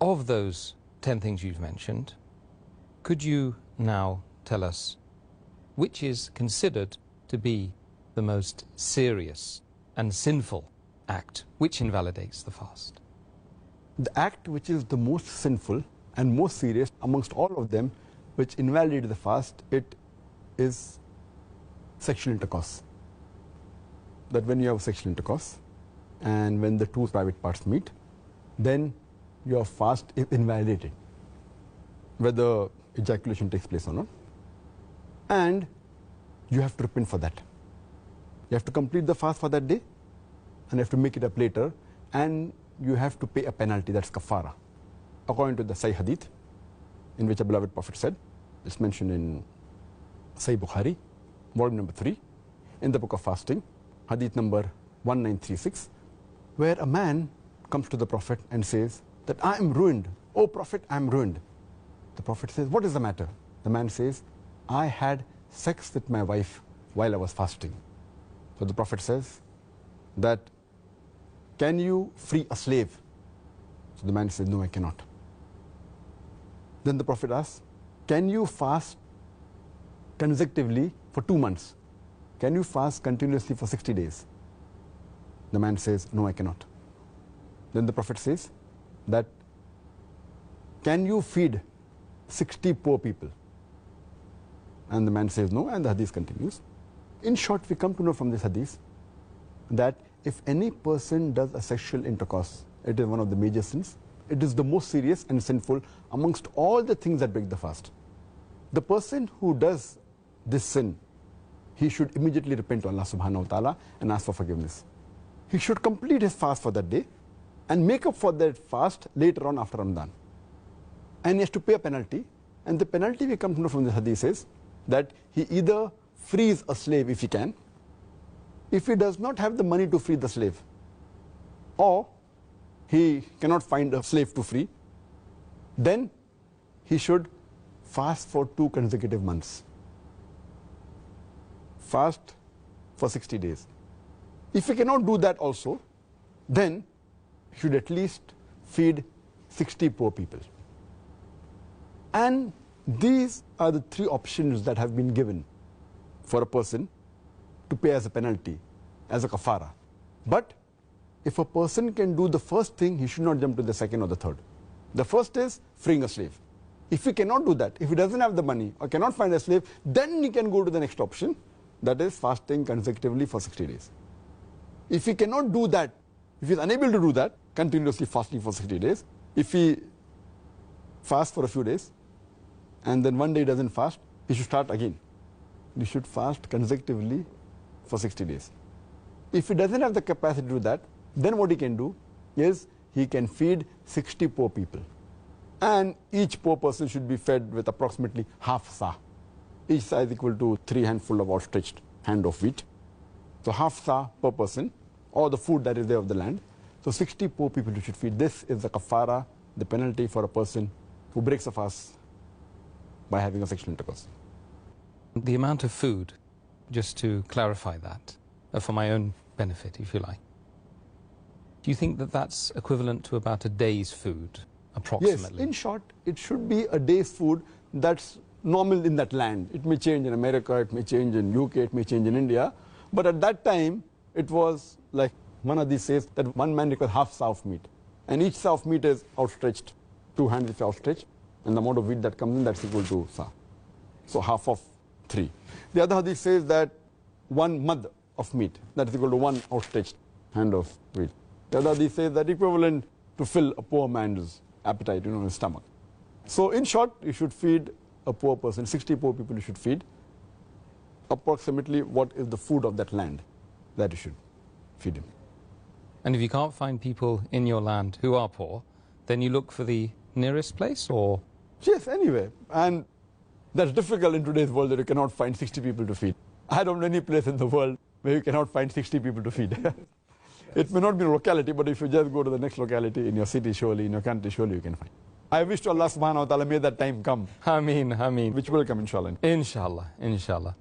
Of those 10 things you've mentioned, could you now tell us which is considered to be the most serious and sinful act which invalidates the fast? The act which is the most sinful and most serious amongst all of them which invalidates the fast, it is sexual intercourse. That when you have sexual intercourse and when the two private parts meet, then your fast is invalidated, whether ejaculation takes place or not. And you have to repent for that. You have to complete the fast for that day and you have to make it up later, and you have to pay a penalty, that's kafara. According to the Sahih Hadith, in which a beloved Prophet said, it's mentioned in Sahih Bukhari, volume number 3, in the book of fasting, Hadith number 1936, where a man comes to the Prophet and says that I am ruined. Oh Prophet, I am ruined. The Prophet says, what is the matter? The man says, I had sex with my wife while I was fasting. So the Prophet says that, can you free a slave? So the man says, no, I cannot. Then the Prophet asks, can you fast consecutively for 2 months? Can you fast continuously for 60 days? The man says, no, I cannot. Then the Prophet says that, can you feed 60 poor people? And the man says no, and the hadith continues. In short, we come to know from this hadith that if any person does a sexual intercourse, it is one of the major sins. It is the most serious and sinful amongst all the things that break the fast. The person who does this sin, he should immediately repent to Allah subhanahu wa ta'ala and ask for forgiveness. He should complete his fast for that day and make up for that fast later on after Ramadan. And he has to pay a penalty, and the penalty we come to know from the hadith is that he either frees a slave if he can, if he does not have the money to free the slave, or he cannot find a slave to free, then he should fast for 2 consecutive months. Fast for 60 days. If he cannot do that also, then he should at least feed 60 poor people. And these are the 3 options that have been given for a person to pay as a penalty, as a kafara. But if a person can do the first thing, he should not jump to the second or the third. The first is freeing a slave. If he cannot do that, if he doesn't have the money or cannot find a slave, then he can go to the next option, that is fasting consecutively for 60 days. If he cannot do that, if he is unable to do that, continuously fasting for 60 days, if he fasts for a few days and then one day he doesn't fast, he should start again. He should fast consecutively for 60 days. If he doesn't have the capacity to do that, then what he can do is he can feed 60 poor people. And each poor person should be fed with approximately half sa. Each sa is equal to 3 handfuls of outstretched hand of wheat. So half sa per person, or the food that is there of the land. So 60 poor people you should feed. This is the kafara, the penalty for a person who breaks a fast by having a sexual intercourse. The amount of food, just to clarify that, for my own benefit, if you like. Do you think that that's equivalent to about a day's food, approximately? Yes, in short, it should be a day's food that's normal in that land. It may change in America, it may change in UK, it may change in India. But at that time, it was like one of these says that one man requires half sa of meat. And each sa of meat is outstretched, 2 hands is outstretched. And the amount of wheat that comes in, that's equal to sa. So half of 3. The other hadith says that 1 mud of meat, that is equal to 1 outstretched hand of wheat. The other hadith says that equivalent to fill a poor man's appetite, his stomach. So in short, you should feed a poor person, 60 poor people you should feed, approximately what is the food of that land that you should feed him. And if you can't find people in your land who are poor, then you look for the nearest place, or? Yes, anyway. And that's difficult in today's world that you cannot find 60 people to feed. I don't know any place in the world where you cannot find 60 people to feed. It may not be a locality, but if you just go to the next locality in your city, surely, in your country, surely you can find. I wish to Allah subhanahu wa ta'ala may that time come. Ameen, ameen. Which will come, inshallah. Inshallah, inshallah.